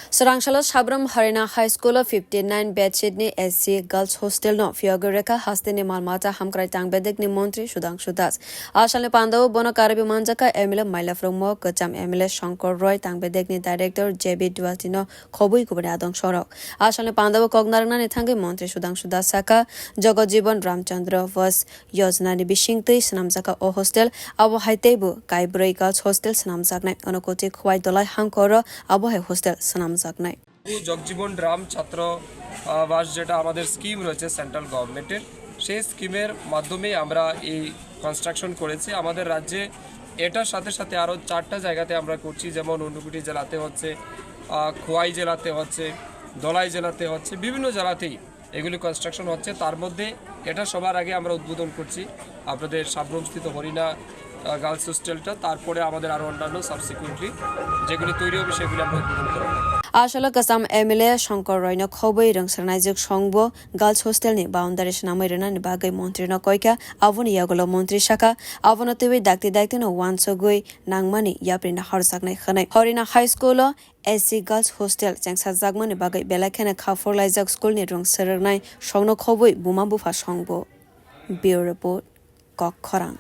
Swrang Sabroom Harina High School of 59 bedseat ni SC Girls Hostel no phiyogwi rikha haste ni maalmata hamkrai tangbedekni montri Sudhangshu Asalni panda bono karabi manjaka MLA Mailafru Mog kwcham MLA Sankar Roy tangbedekni director JV Doati no khobui kubuni adongrok Asalni panda kognarna ni thangi montri Sudhangshu saka jogojibon ramchandra was yojna ni bishingtui snamjaka o hostel abo haitebu kaibrei girls hostel snamjaknai onokoti khwai dolai hamkor abo hai hostel snamjaknai Jagjivan Ram ছাত্র বাস যেটা আমাদের scheme রয়েছে central গভর্নমেন্টের সেই স্কিমের মাধ্যমে আমরা এই কনস্ট্রাকশন করেছি আমাদের রাজ্যে এটার সাথে সাথে আরও 4টা জায়গাতে আমরা করছি যেমন ঊনকোটি জেলাতে হচ্ছে খোয়াই জেলাতে হচ্ছে দলাই জেলাতে হচ্ছে বিভিন্ন জেলাতেই এগুলি কনস্ট্রাকশন হচ্ছে তার মধ্যে এটা সবার আগে আমরা উদ্বোধন করছি আপনাদের সাবরুম স্থিত হরিনা গার্লস হোস্টেলটা তারপরে আমাদের আরও অন্যান্য সাবসিকুয়েন্টলি যেগুলি তৈরি হবে সেগুলি আমরা উদ্বোধন করব Asalni kwcham MLA Sankar Roy no khobui rungsarnaijak songbo girls hostel ni boundary snamai rena ni bagai montri no koika aboni yagolo montri shaka abono tui dakti no wansogui nangmani yaprina harjaknai khanai Harina High School SC Girls Hostel changsa jagmani bagai belakhena khaforlaijak school ni rungsarnai songno khobui buma bufa songbo Bureau Report Khorang